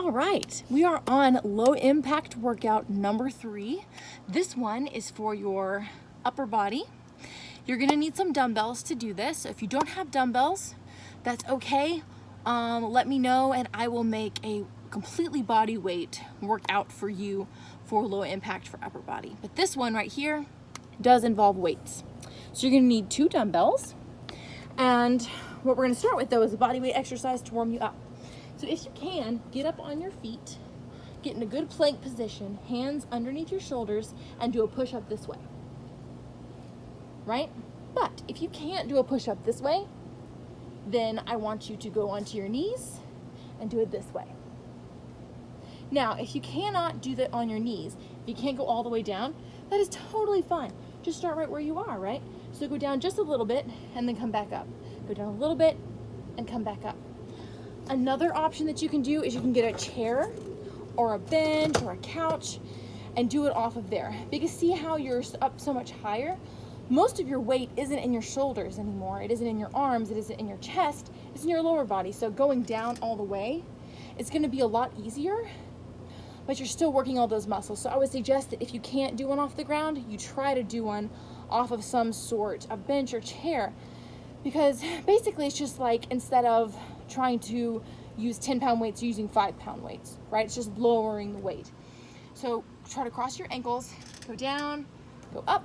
All right, we are on low impact workout number 3. This one is for your upper body. You're gonna need some dumbbells to do this. So if you don't have dumbbells, that's okay. Let me know and I will make a completely body weight workout for you for low impact for upper body. But this one right here does involve weights. So you're gonna need 2 dumbbells. And what we're gonna start with though is a body weight exercise to warm you up. So if you can, get up on your feet, get in a good plank position, hands underneath your shoulders, and do a push-up this way, right? But if you can't do a push-up this way, then I want you to go onto your knees and do it this way. Now, if you cannot do that on your knees, if you can't go all the way down, that is totally fine. Just start right where you are, right? So go down just a little bit and then come back up. Go down a little bit and come back up. Another option that you can do is you can get a chair or a bench or a couch and do it off of there. Because see how you're up so much higher? Most of your weight isn't in your shoulders anymore. It isn't in your arms, it isn't in your chest, it's in your lower body. So going down all the way, it's gonna be a lot easier, but you're still working all those muscles. So I would suggest that if you can't do one off the ground, you try to do one off of some sort of bench or chair. Because basically it's just like instead of trying to use 10-pound weights, you're using 5-pound weights, right? It's just lowering the weight. So try to cross your ankles, go down, go up,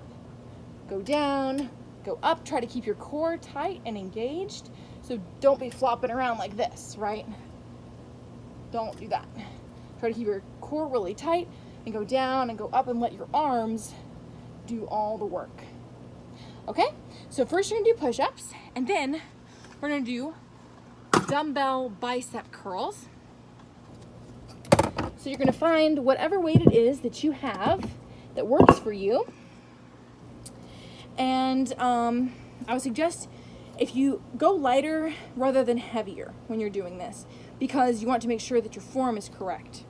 go down, go up. Try to keep your core tight and engaged. So don't be flopping around like this, right? Don't do that. Try to keep your core really tight and go down and go up and let your arms do all the work. Okay, so first you're gonna do push-ups and then we're gonna do dumbbell bicep curls. So you're gonna find whatever weight it is that you have that works for you. And I would suggest if you go lighter rather than heavier when you're doing this, because you want to make sure that your form is correct.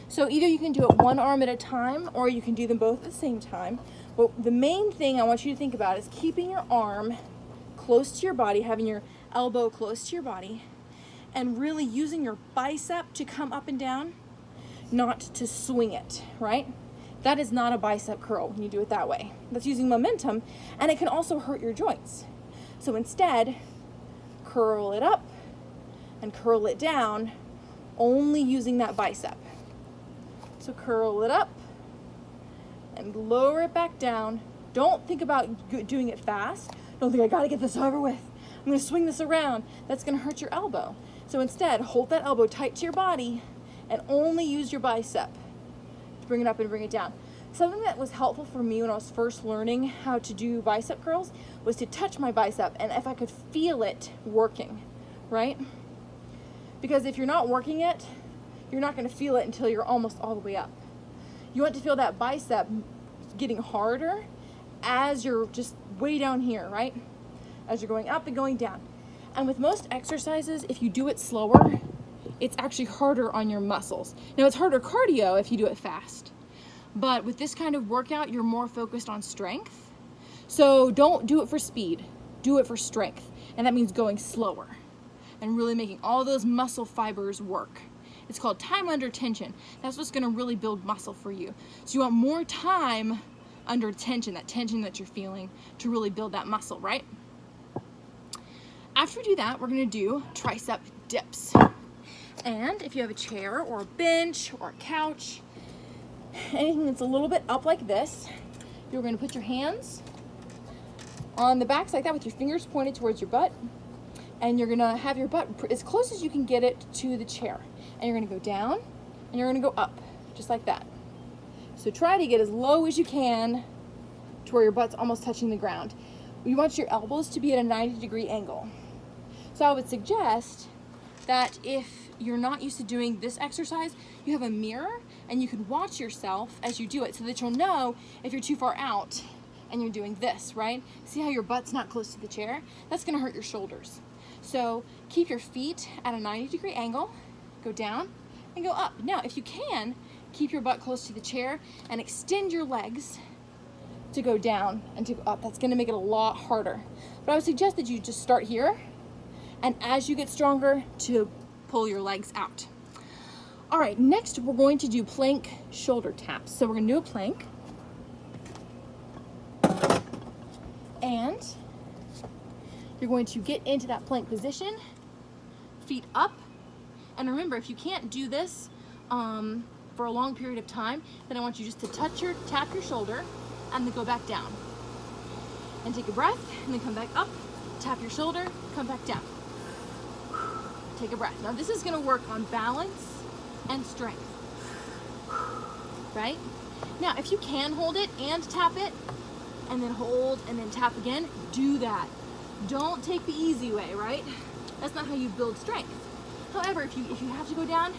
So either you can do it one arm at a time or you can do them both at the same time. But the main thing I want you to think about is keeping your arm close to your body, having your elbow close to your body, and really using your bicep to come up and down, not to swing it, right? That is not a bicep curl when you do it that way. That's using momentum, and it can also hurt your joints. So instead, curl it up and curl it down, only using that bicep. So curl it up and lower it back down. Don't think about doing it fast. Don't think I gotta get this over with. I'm gonna swing this around. That's gonna hurt your elbow. So instead, hold that elbow tight to your body and only use your bicep to bring it up and bring it down. Something that was helpful for me when I was first learning how to do bicep curls was to touch my bicep and if I could feel it working, right? Because if you're not working it, you're not gonna feel it until you're almost all the way up. You want to feel that bicep getting harder as you're just way down here, right? As you're going up and going down. And with most exercises, if you do it slower, it's actually harder on your muscles. Now it's harder cardio if you do it fast, but with this kind of workout, you're more focused on strength. So don't do it for speed, do it for strength. And that means going slower and really making all those muscle fibers work. It's called time under tension. That's what's gonna really build muscle for you. So you want more time under tension that you're feeling to really build that muscle, right? After we do that, we're gonna do tricep dips. And if you have a chair or a bench or a couch, anything that's a little bit up like this, you're gonna put your hands on the backs like that with your fingers pointed towards your butt. And you're gonna have your butt as close as you can get it to the chair. And you're gonna go down and you're gonna go up, just like that. So try to get as low as you can to where your butt's almost touching the ground. You want your elbows to be at a 90-degree angle. So I would suggest that if you're not used to doing this exercise, you have a mirror and you can watch yourself as you do it so that you'll know if you're too far out and you're doing this, right? See how your butt's not close to the chair? That's gonna hurt your shoulders. So keep your feet at a 90-degree angle, go down and go up. Now, if you can, keep your butt close to the chair and extend your legs to go down and to go up. That's gonna make it a lot harder. But I would suggest that you just start here and as you get stronger to pull your legs out. All right, next we're going to do plank shoulder taps. So we're gonna do a plank. And you're going to get into that plank position, feet up. And remember, if you can't do this for a long period of time, then I want you just to tap your shoulder and then go back down. And take a breath and then come back up, tap your shoulder, come back down. Take a breath. Now this is gonna work on balance and strength, right? Now, if you can hold it and tap it, and then hold and then tap again, do that. Don't take the easy way, right? That's not how you build strength. However, if you have to go down,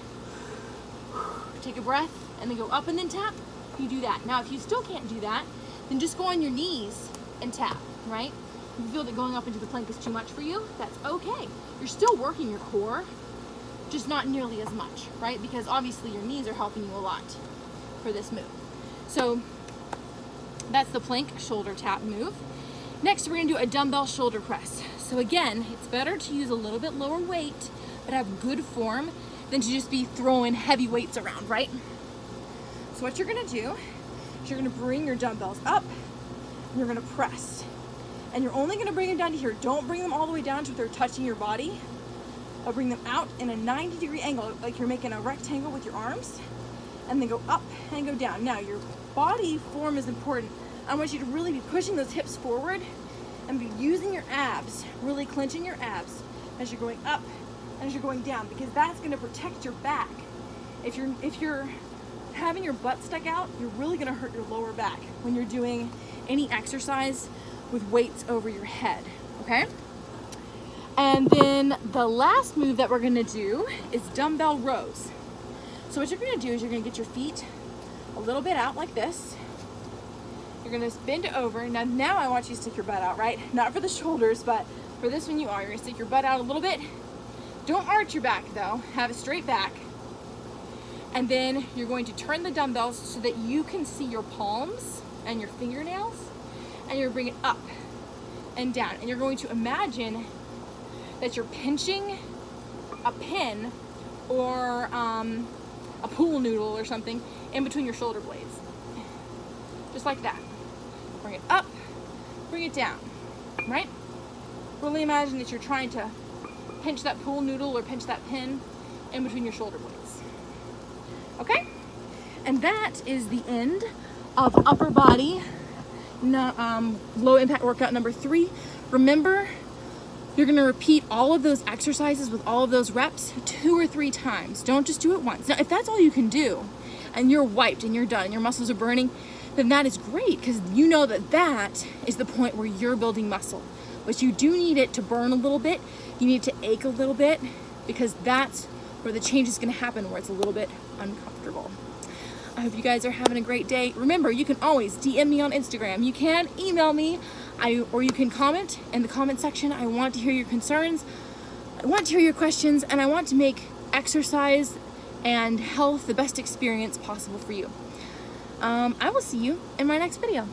take a breath and then go up and then tap, you do that. Now, if you still can't do that, then just go on your knees and tap, right? If you feel that going up into the plank is too much for you, that's okay. You're still working your core, just not nearly as much, right? Because obviously your knees are helping you a lot for this move. So that's the plank shoulder tap move. Next, we're gonna do a dumbbell shoulder press. So again, it's better to use a little bit lower weight, but have good form than to just be throwing heavy weights around, right? So what you're gonna do is you're gonna bring your dumbbells up and you're gonna press. And you're only gonna bring them down to here. Don't bring them all the way down to where they're touching your body, but bring them out in a 90-degree angle, like you're making a rectangle with your arms, and then go up and go down. Now, your body form is important. I want you to really be pushing those hips forward and be using your abs, really clenching your abs as you're going up and as you're going down, because that's gonna protect your back. If you're having your butt stuck out, you're really gonna hurt your lower back when you're doing any exercise with weights over your head, okay? And then the last move that we're gonna do is dumbbell rows. So what you're gonna do is you're gonna get your feet a little bit out like this. You're gonna bend over. Now I want you to stick your butt out, right? Not for the shoulders, but for this one you are. You're gonna stick your butt out a little bit. Don't arch your back though, have a straight back. And then you're going to turn the dumbbells so that you can see your palms and your fingernails, and you're bringing it up and down. And you're going to imagine that you're pinching a pin or a pool noodle or something in between your shoulder blades. Just like that. Bring it up, bring it down, right? Really imagine that you're trying to pinch that pool noodle or pinch that pin in between your shoulder blades. Okay? And that is the end of upper body low impact workout number 3. Remember, you're gonna repeat all of those exercises with all of those reps 2 or 3 times. Don't just do it once. Now, if that's all you can do and you're wiped and you're done and your muscles are burning, then that is great, because you know that that is the point where you're building muscle. But you do need it to burn a little bit. You need it to ache a little bit, because that's where the change is gonna happen, where it's a little bit uncomfortable. I hope you guys are having a great day. Remember, you can always DM me on Instagram. You can email me, or you can comment in the comment section. I want to hear your concerns. I want to hear your questions, and I want to make exercise and health the best experience possible for you. I will see you in my next video.